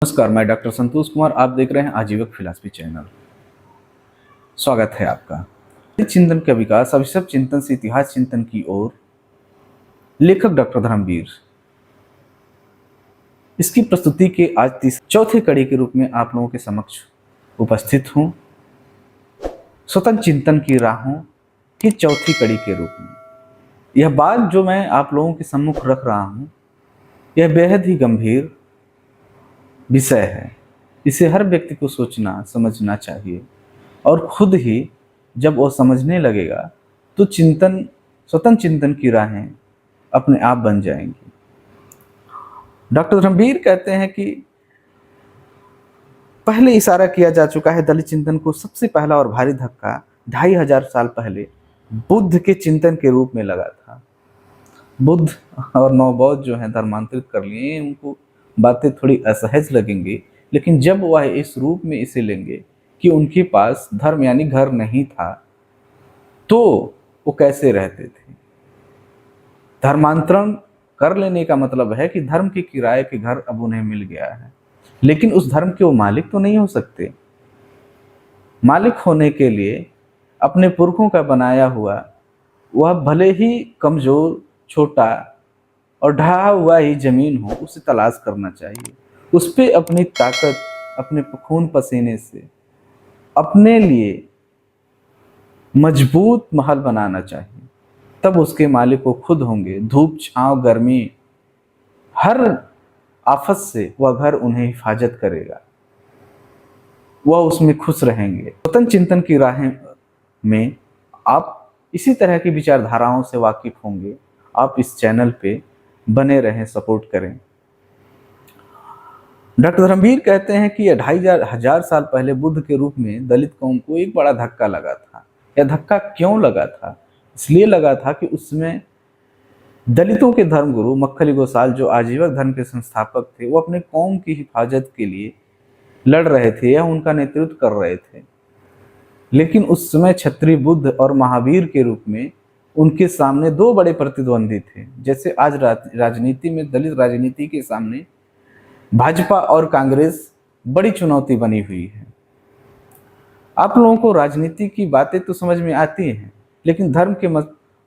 नमस्कार, मैं डॉक्टर संतोष कुमार। आप देख रहे हैं आजीवक फिलॉसफी चैनल। स्वागत है आपका। चिंतन का विकास, अभिशप्त चिंतन से इतिहास चिंतन की ओर। लेखक डॉक्टर धर्मवीर। इसकी प्रस्तुति के आज चौथे कड़ी के रूप में आप लोगों के समक्ष उपस्थित हूँ। स्वतंत्र चिंतन की राहों की चौथी कड़ी के रूप में यह बात जो मैं आप लोगों के सम्मुख रख रहा हूँ, यह बेहद ही गंभीर विषय है। इसे हर व्यक्ति को सोचना समझना चाहिए और खुद ही जब वो समझने लगेगा तो स्वतंत्र चिंतन की राहें अपने आप बन जाएंगी। डॉक्टर धर्मवीर कहते हैं कि पहले इशारा किया जा चुका है, दलित चिंतन को सबसे पहला और भारी धक्का 2500 साल पहले बुद्ध के चिंतन के रूप में लगा था। बुद्ध और नवबौद्ध जो है धर्मांतरित कर लिए, उनको बातें थोड़ी असहज लगेंगी, लेकिन जब वह इस रूप में इसे लेंगे कि उनके पास धर्म यानी घर नहीं था, तो वो कैसे रहते थे। धर्मांतरण कर लेने का मतलब है कि धर्म के किराए के घर अब उन्हें मिल गया है, लेकिन उस धर्म के वो मालिक तो नहीं हो सकते। मालिक होने के लिए अपने पुरखों का बनाया हुआ वह भले ही कमजोर, छोटा और ढहा हुआ ही जमीन हो, उसे तलाश करना चाहिए। उस पे अपनी ताकत, अपने खून पसीने से अपने लिए मजबूत महल बनाना चाहिए। तब उसके मालिक को खुद होंगे। धूप, छांव, गर्मी, हर आफत से वह घर उन्हें हिफाजत करेगा, वह उसमें खुश रहेंगे। स्वतंत्र चिंतन की राहें में आप इसी तरह की विचारधाराओं से वाकिफ होंगे। आप इस चैनल पे बने रहें, सपोर्ट करें। डॉक्टर धर्मवीर कहते हैं कि 2500 साल पहले बुद्ध के रूप में दलित कौम को एक बड़ा धक्का लगा था। यह धक्का क्यों लगा था? इसलिए लगा था कि उसमें दलितों के धर्मगुरु मक्खली गोसाल, जो आजीवक धर्म के संस्थापक थे, वो अपने कौम की हिफाजत के लिए लड़ रहे थे या उनका नेतृत्व कर रहे थे। लेकिन उस समय क्षत्रिय बुद्ध और महावीर के रूप में उनके सामने दो बड़े प्रतिद्वंदी थे। जैसे आज राजनीति में दलित राजनीति के सामने भाजपा और कांग्रेस बड़ी चुनौती बनी हुई है। आप लोगों को राजनीति की बातें तो समझ में आती हैं, लेकिन धर्म के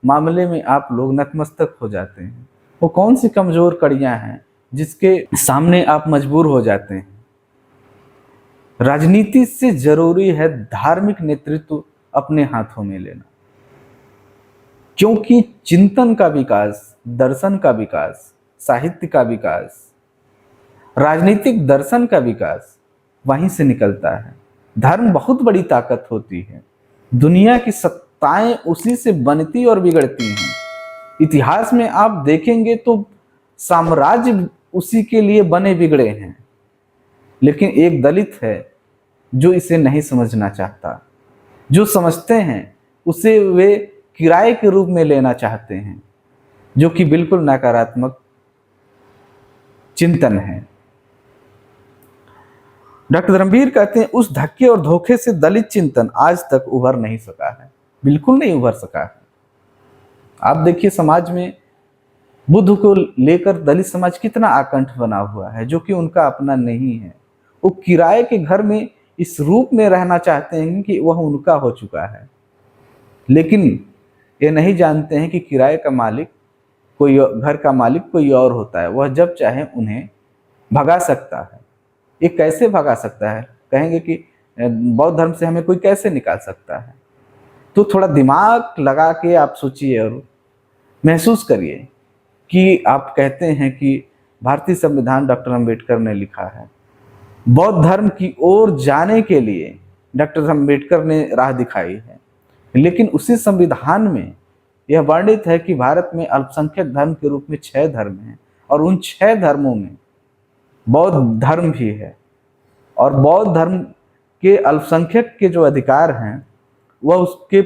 मामले में आप लोग नतमस्तक हो जाते हैं। वो कौन सी कमजोर कड़ियां हैं जिसके सामने आप मजबूर हो जाते हैं? राजनीति से जरूरी है धार्मिक नेतृत्व अपने हाथों में लेना, क्योंकि चिंतन का विकास, दर्शन का विकास, साहित्य का विकास, राजनीतिक दर्शन का विकास वहीं से निकलता है। धर्म बहुत बड़ी ताकत होती है। दुनिया की सत्ताएं उसी से बनती और बिगड़ती हैं। इतिहास में आप देखेंगे तो साम्राज्य उसी के लिए बने बिगड़े हैं। लेकिन एक दलित है जो इसे नहीं समझना चाहता। जो समझते हैं उसे वे किराए के रूप में लेना चाहते हैं, जो कि बिल्कुल नकारात्मक चिंतन है। डॉक्टर धर्मवीर कहते हैं उस धक्के और धोखे से दलित चिंतन आज तक उभर नहीं सका है, बिल्कुल नहीं उभर सका है। आप देखिए समाज में बुद्ध को लेकर दलित समाज कितना आकंठ बना हुआ है, जो कि उनका अपना नहीं है। वो किराए के घर में इस रूप में रहना चाहते हैं कि वह उनका हो चुका है, लेकिन ये नहीं जानते हैं कि किराए का मालिक कोई, घर का मालिक कोई और होता है। वह जब चाहे उन्हें भगा सकता है। ये कैसे भगा सकता है? कहेंगे कि बौद्ध धर्म से हमें कोई कैसे निकाल सकता है? तो थोड़ा दिमाग लगा के आप सोचिए और महसूस करिए कि आप कहते हैं कि भारतीय संविधान डॉक्टर अम्बेडकर ने लिखा है। बौद्ध धर्म की ओर जाने के लिए डॉक्टर अम्बेडकर ने राह दिखाई है, लेकिन उसी संविधान में यह वर्णित है कि भारत में अल्पसंख्यक धर्म के रूप में 6 धर्म हैं, और उन 6 धर्मों में बौद्ध धर्म भी है। और बौद्ध धर्म के अल्पसंख्यक के जो अधिकार हैं वह उसके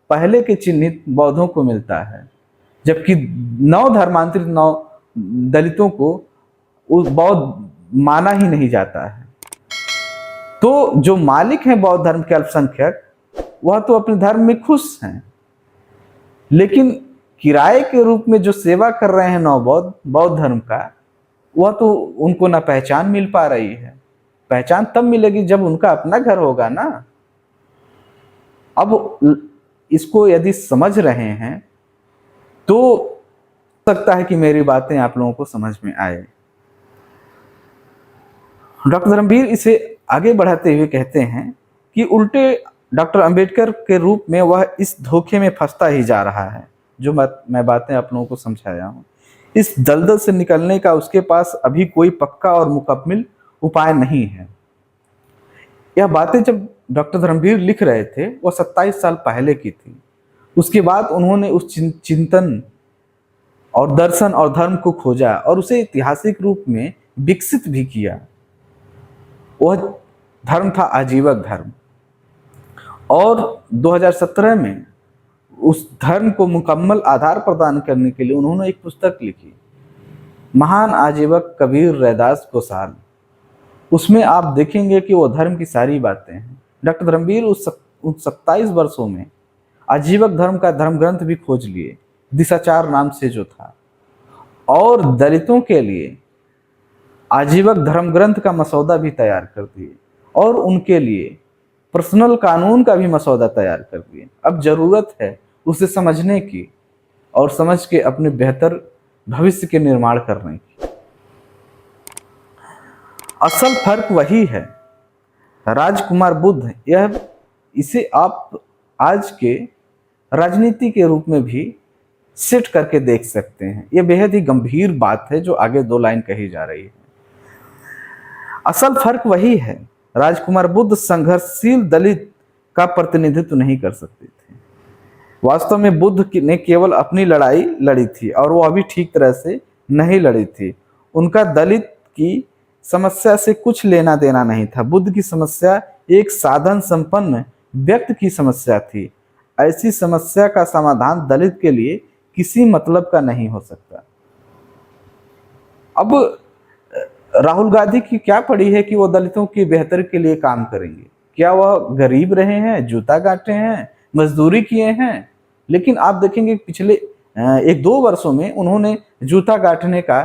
पहले के चिन्हित बौद्धों को मिलता है, जबकि 9 धर्मांतरित 9 दलितों को उस बौद्ध माना ही नहीं जाता है। तो जो मालिक हैं बौद्ध धर्म के अल्पसंख्यक, वह तो अपने धर्म में खुश हैं, लेकिन किराए के रूप में जो सेवा कर रहे हैं बौद्ध धर्म का, वह तो उनको ना पहचान मिल पा रही है। पहचान तब मिलेगी जब उनका अपना घर होगा ना। अब इसको यदि समझ रहे हैं तो सकता है कि मेरी बातें आप लोगों को समझ में आए। डॉक्टर धर्मवीर इसे आगे बढ़ाते हुए कहते हैं कि उल्टे डॉक्टर अंबेडकर के रूप में वह इस धोखे में फंसता ही जा रहा है। जो मैं बातें आप लोगों को समझाया हूँ, इस दलदल से निकलने का उसके पास अभी कोई पक्का और मुकम्मल उपाय नहीं है। यह बातें जब डॉक्टर धर्मवीर लिख रहे थे वह 27 साल पहले की थी। उसके बाद उन्होंने उस चिंतन और दर्शन और धर्म को खोजा और उसे ऐतिहासिक रूप में विकसित भी किया। वह धर्म था आजीवक धर्म, और 2017 में उस धर्म को मुकम्मल आधार प्रदान करने के लिए उन्होंने एक पुस्तक लिखी, महान आजीवक कबीर रैदास गोसाल। उसमें आप देखेंगे कि वो धर्म की सारी बातें हैं। डॉक्टर धर्मवीर उस 27 वर्षों में आजीवक धर्म का धर्म ग्रंथ भी खोज लिए, दिशाचार नाम से जो था, और दलितों के लिए आजीवक धर्म ग्रंथ का मसौदा भी तैयार कर दिए, और उनके लिए पर्सनल कानून का भी मसौदा तैयार कर दिए। अब जरूरत है उसे समझने की और समझ के अपने बेहतर भविष्य के निर्माण करने की। असल फर्क वही है। राजकुमार बुद्ध, यह इसे आप आज के राजनीति के रूप में भी सेट करके देख सकते हैं। यह बेहद ही गंभीर बात है जो आगे 2 लाइन कही जा रही है। असल फर्क वही है। राजकुमार बुद्ध संघर्षशील दलित का प्रतिनिधित्व नहीं कर सकते थे। वास्तव में बुद्ध ने केवल अपनी लड़ाई लड़ी थी, और वो अभी ठीक तरह से नहीं लड़ी थी। उनका दलित की समस्या से कुछ लेना देना नहीं था। बुद्ध की समस्या एक साधन संपन्न व्यक्ति की समस्या थी। ऐसी समस्या का समाधान दलित के लिए किसी मतलब का नहीं हो सकता। अब राहुल गांधी की क्या पड़ी है कि वो दलितों की बेहतर के लिए काम करेंगे? क्या वह गरीब रहे हैं, जूता काटे हैं, मजदूरी किए हैं? लेकिन आप देखेंगे पिछले 1-2 वर्षों में उन्होंने जूता काटने का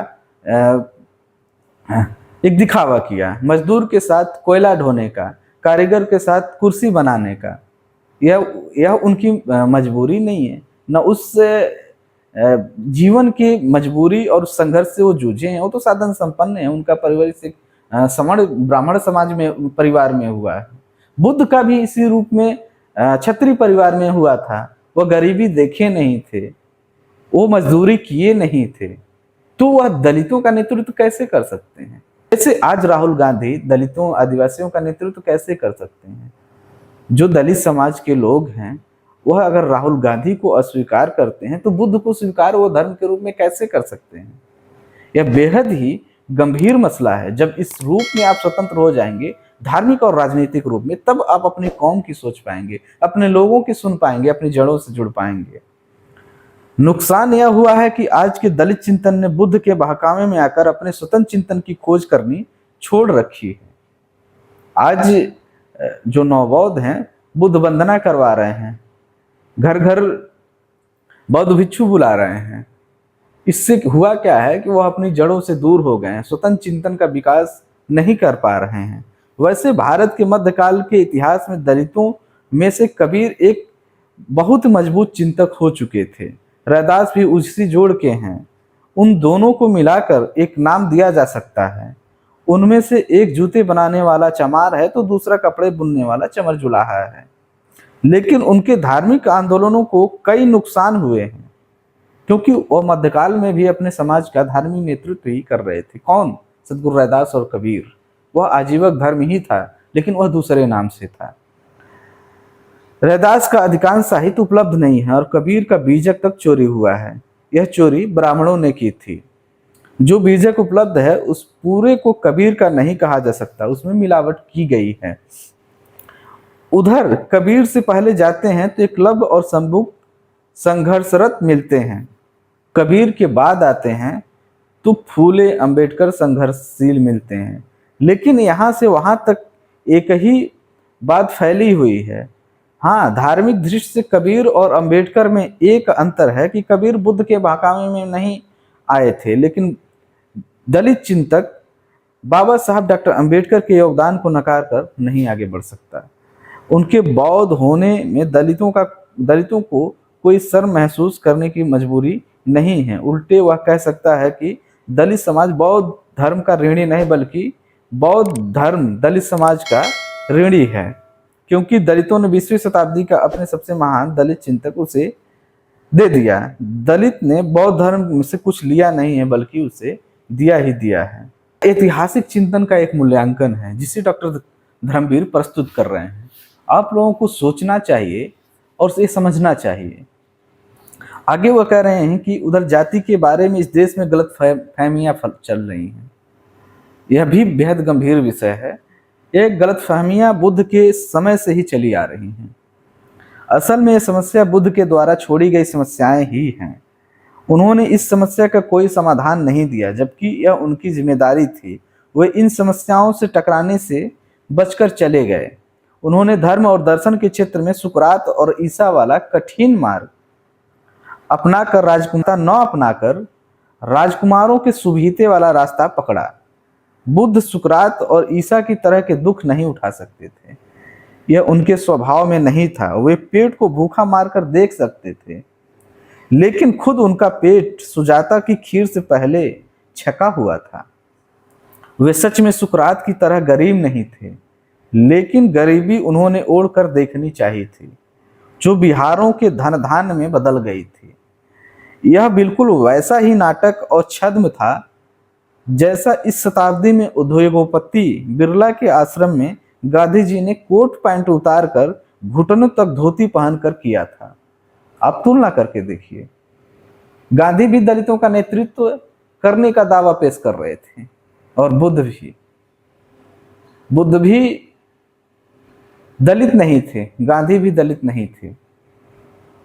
एक दिखावा किया, मजदूर के साथ कोयला ढोने का, कारीगर के साथ कुर्सी बनाने का। यह उनकी मजबूरी नहीं है, न उस जीवन की मजबूरी और संघर्ष से वो जूझे हैं। वो तो साधन संपन्न है, उनका परिवार एक समण ब्राह्मण समाज में परिवार में हुआ है। बुद्ध का भी इसी रूप में क्षत्रिय परिवार में हुआ था। वह गरीबी देखे नहीं थे, वो मजदूरी किए नहीं थे, तो वह दलितों का नेतृत्व कैसे कर सकते हैं? जैसे आज राहुल गांधी दलितों आदिवासियों का नेतृत्व कैसे कर सकते हैं? जो दलित समाज के लोग हैं वह अगर राहुल गांधी को अस्वीकार करते हैं तो बुद्ध को स्वीकार वो धर्म के रूप में कैसे कर सकते हैं? यह बेहद ही गंभीर मसला है। जब इस रूप में आप स्वतंत्र हो जाएंगे, धार्मिक और राजनीतिक रूप में, तब आप अपनी कौम की सोच पाएंगे, अपने लोगों की सुन पाएंगे, अपनी जड़ों से जुड़ पाएंगे। नुकसान यह हुआ है कि आज के दलित चिंतन ने बुद्ध के बहकावे में आकर अपने स्वतंत्र चिंतन की खोज करनी छोड़ रखी है। आज जो नवबौद्ध हैं बुद्ध वंदना करवा रहे हैं, घर घर बौद्ध भिक्षु बुला रहे हैं। इससे हुआ क्या है कि वह अपनी जड़ों से दूर हो गए हैं, स्वतंत्र चिंतन का विकास नहीं कर पा रहे हैं। वैसे भारत के मध्यकाल के इतिहास में दलितों में से कबीर एक बहुत मजबूत चिंतक हो चुके थे। रैदास भी उसी जोड़ के हैं। उन दोनों को मिलाकर एक नाम दिया जा सकता है। उनमें से एक जूते बनाने वाला चमार है तो दूसरा कपड़े बुनने वाला चमर जुलाहा है। लेकिन उनके धार्मिक आंदोलनों को कई नुकसान हुए हैं, क्योंकि वह मध्यकाल में भी अपने समाज का धार्मिक नेतृत्व ही कर रहे थे। कौन? सदगुरु रैदास और कबीर। वह आजीवक धर्म ही था, लेकिन वह दूसरे नाम से था। रैदास का अधिकांश साहित्य उपलब्ध नहीं है और कबीर का बीजक तक चोरी हुआ है। यह चोरी ब्राह्मणों ने की थी। जो बीजक उपलब्ध है उस पूरे को कबीर का नहीं कहा जा सकता, उसमें मिलावट की गई है। उधर कबीर से पहले जाते हैं तो एकलव्य और शंभुक संघर्षरत मिलते हैं। कबीर के बाद आते हैं तो फूले अंबेडकर संघर्षशील मिलते हैं। लेकिन यहाँ से वहाँ तक एक ही बात फैली हुई है। हाँ, धार्मिक दृष्टि से कबीर और अंबेडकर में एक अंतर है कि कबीर बुद्ध के बहकावे में नहीं आए थे, लेकिन दलित चिंतक बाबा साहब डॉक्टर अंबेडकर के योगदान को नकार कर नहीं आगे बढ़ सकता। उनके बौद्ध होने में दलितों को कोई शर्म महसूस करने की मजबूरी नहीं है। उल्टे वह कह सकता है कि दलित समाज बौद्ध धर्म का ऋणी नहीं, बल्कि बौद्ध धर्म दलित समाज का ऋणी है, क्योंकि दलितों ने 20वीं शताब्दी का अपने सबसे महान दलित चिंतक उसे दे दिया। दलित ने बौद्ध धर्म से कुछ लिया नहीं है, बल्कि उसे दिया ही दिया है। ऐतिहासिक चिंतन का एक मूल्यांकन है जिसे डॉक्टर धर्मवीर प्रस्तुत कर रहे हैं। आप लोगों को सोचना चाहिए और ये समझना चाहिए। आगे वह कह रहे हैं कि उधर जाति के बारे में इस देश में गलत फहमियां चल रही हैं। यह भी बेहद गंभीर विषय है। ये गलत फहमियां बुद्ध के समय से ही चली आ रही हैं। असल में यह समस्या बुद्ध के द्वारा छोड़ी गई समस्याएं ही हैं। उन्होंने इस समस्या का कोई समाधान नहीं दिया, जबकि यह उनकी जिम्मेदारी थी। वे इन समस्याओं से टकराने से बचकर चले गए। उन्होंने धर्म और दर्शन के क्षेत्र में सुकरात और ईसा वाला कठिन मार्ग अपनाकर राजकुमारों के सुभीते वाला रास्ता पकड़ा। बुद्ध सुकरात और ईसा की तरह के दुख नहीं उठा सकते थे। यह उनके स्वभाव में नहीं था। वे पेट को भूखा मारकर देख सकते थे, लेकिन खुद उनका पेट सुजाता की खीर से पहले छका हुआ था। वे सच में सुकरात की तरह गरीब नहीं थे, लेकिन गरीबी उन्होंने ओढ़ कर देखनी चाहिए थी, जो बिहारों के धन धान में बदल गई थी। यह बिल्कुल वैसा ही नाटक और छद्म था जैसा इस शताब्दी में उद्योगपति बिरला के आश्रम में गांधी जी ने कोट पैंट उतार कर घुटनों तक धोती पहनकर किया था। आप तुलना करके देखिए। गांधी भी दलितों का नेतृत्व करने का दावा पेश कर रहे थे, और बुद्ध भी दलित नहीं थे, गांधी भी दलित नहीं थे।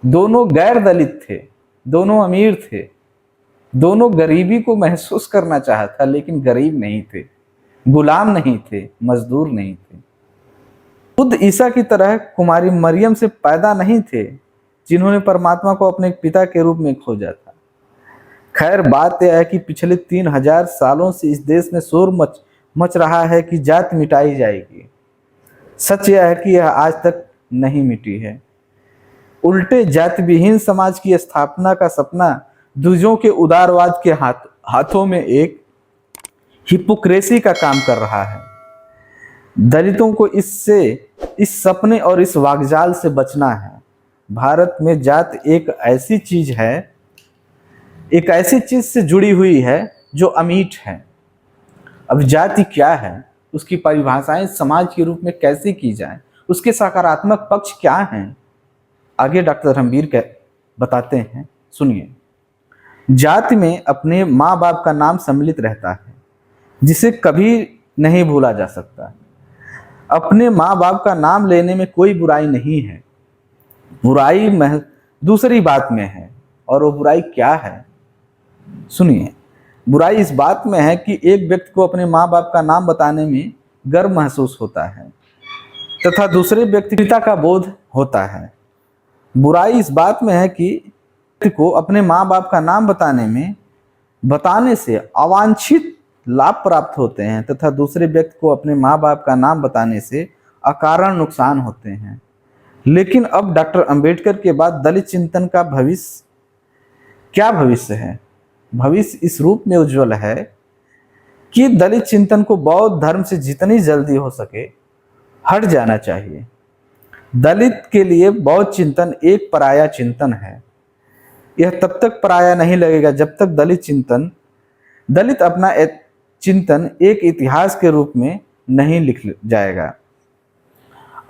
दोनों गैर दलित थे, दोनों अमीर थे, दोनों गरीबी को महसूस करना चाहता, लेकिन गरीब नहीं थे, गुलाम नहीं थे, मजदूर नहीं थे। बुद्ध ईसा की तरह कुमारी मरियम से पैदा नहीं थे, जिन्होंने परमात्मा को अपने पिता के रूप में खोजा था। खैर, बात यह है कि पिछले 3000 सालों से इस देश में शोर मच रहा है कि जात मिटाई जाएगी। सच यह है कि यह आज तक नहीं मिटी है। उल्टे जाति विहीन समाज की स्थापना का सपना दूजों के उदारवाद के हाथों में एक हिपोक्रेसी का काम कर रहा है। दलितों को इस सपने और इस वागजाल से बचना है। भारत में जात एक ऐसी चीज से जुड़ी हुई है जो अमीट है। अब जाति क्या है, उसकी परिभाषाएं समाज के रूप में कैसे की जाए, उसके सकारात्मक पक्ष क्या हैं, आगे डॉक्टर धर्मवीर बताते हैं। सुनिए। जाति में अपने माँ बाप का नाम सम्मिलित रहता है, जिसे कभी नहीं भूला जा सकता। अपने माँ बाप का नाम लेने में कोई बुराई नहीं है। बुराई दूसरी बात में है, और वो बुराई क्या है? सुनिए। बुराई इस बात में है कि एक व्यक्ति को अपने माँ बाप का नाम बताने में गर्व महसूस होता है तथा दूसरे व्यक्ति पिता का बोध होता है। बुराई इस बात में है कि व्यक्ति को अपने माँ बाप का नाम बताने से अवांछित लाभ प्राप्त होते हैं तथा दूसरे व्यक्ति को अपने माँ बाप का नाम बताने से अकारण नुकसान होते हैं। लेकिन अब डॉक्टर अंबेडकर के बाद दलित चिंतन का भविष्य क्या भविष्य है? भविष्य इस रूप में उज्जवल है कि दलित चिंतन को बौद्ध धर्म से जितनी जल्दी हो सके हट जाना चाहिए। दलित के लिए बौद्ध चिंतन एक पराया चिंतन है। यह तब तक पराया नहीं लगेगा जब तक दलित अपना चिंतन एक इतिहास के रूप में नहीं लिख जाएगा।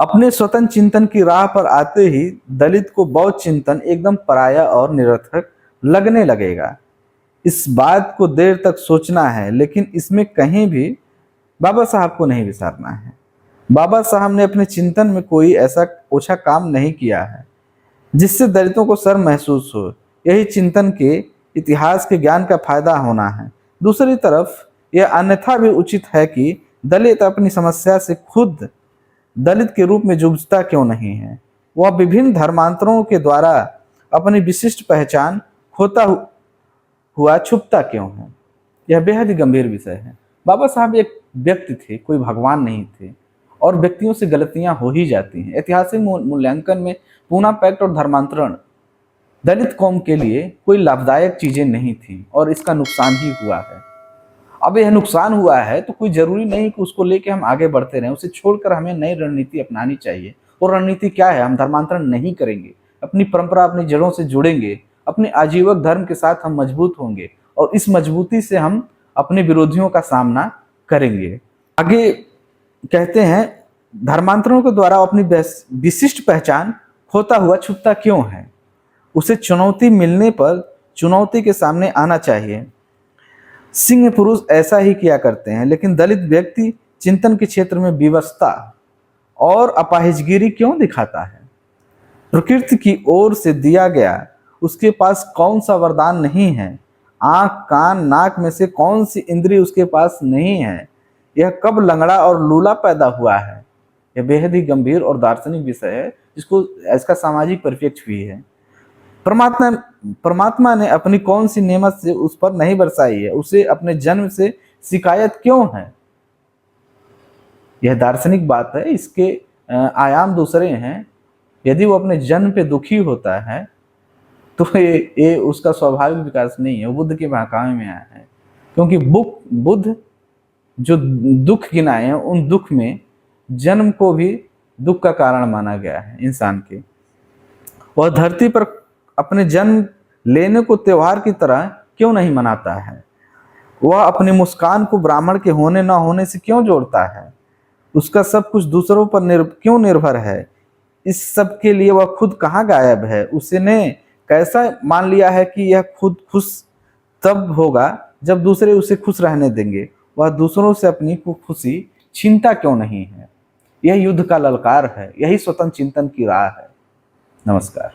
अपने स्वतंत्र चिंतन की राह पर आते ही दलित को बौद्ध चिंतन एकदम पराया और निरर्थक लगने लगेगा। इस बात को देर तक सोचना है, लेकिन इसमें कहीं भी बाबा साहब को नहीं विसारना है। बाबा साहब ने अपने चिंतन में कोई ऐसा ओछा काम नहीं किया है जिससे दलितों को शर्म महसूस हो। यही चिंतन के इतिहास के ज्ञान का फायदा होना है। दूसरी तरफ यह अन्यथा भी उचित है कि दलित अपनी समस्या से खुद दलित के रूप में जूझता क्यों नहीं है। वह विभिन्न धर्मांतरों के द्वारा अपनी विशिष्ट पहचान खोता हुआ छुपता क्यों है। यह बेहद ही गंभीर विषय है। बाबा साहब एक व्यक्ति थे, कोई भगवान नहीं थे, और व्यक्तियों से गलतियां हो ही जाती हैं। ऐतिहासिक मूल्यांकन में पूना पैक्ट और धर्मांतरण दलित कौम के लिए कोई लाभदायक चीजें नहीं थी और इसका नुकसान ही हुआ है। अब यह नुकसान हुआ है तो कोई जरूरी नहीं कि उसको लेके हम आगे बढ़ते रहें, उसे छोड़कर हमें नई रणनीति अपनानी चाहिए। और रणनीति क्या है? हम धर्मांतरण नहीं करेंगे, अपनी परंपरा, अपनी जड़ों से जुड़ेंगे, अपने आजीवक धर्म के साथ हम मजबूत होंगे और इस मजबूती से हम अपने विरोधियों का सामना करेंगे। आगे कहते हैं, धर्मांतरणों के द्वारा अपनी विशिष्ट पहचान खोता हुआ छुपता क्यों है? उसे चुनौती मिलने पर चुनौती के सामने आना चाहिए। सिंह पुरुष ऐसा ही किया करते हैं, लेकिन दलित व्यक्ति चिंतन के क्षेत्र में विवशता और अपाहिजगिरी क्यों दिखाता है? प्रकृति की ओर से दिया गया उसके पास कौन सा वरदान नहीं है? आंख, कान, नाक में से कौन सी इंद्रिय उसके पास नहीं है? यह कब लंगड़ा और लूला पैदा हुआ है? यह बेहद ही गंभीर और दार्शनिक विषय है, जिसको इसका सामाजिक परिप्रेक्ष्य भी है। परमात्मा ने अपनी कौन सी नेमत से उस पर नहीं बरसाई है? उसे अपने जन्म से शिकायत क्यों है? यह दार्शनिक बात है, इसके आयाम दूसरे हैं। यदि वो अपने जन्म पे दुखी होता है तो ये उसका स्वाभाविक विकास नहीं है, वो बुद्ध के बहकावे में आया है। क्योंकि बुद्ध जो दुख गिनाए हैं, उन दुख में जन्म को भी दुख का कारण माना गया है इंसान के। वह धरती पर अपने जन्म लेने को त्योहार की तरह क्यों नहीं मनाता है? वह अपनी मुस्कान को ब्राह्मण के होने न होने से क्यों जोड़ता है? उसका सब कुछ दूसरों पर क्यों निर्भर है? इस सब के लिए वह खुद कहाँ गायब है? उसने कैसा मान लिया है कि यह खुद खुश तब होगा जब दूसरे उसे खुश रहने देंगे? वह दूसरों से अपनी खुशी छीनता क्यों नहीं है? यह युद्ध का ललकार है, यही स्वतंत्र चिंतन की राह है। नमस्कार।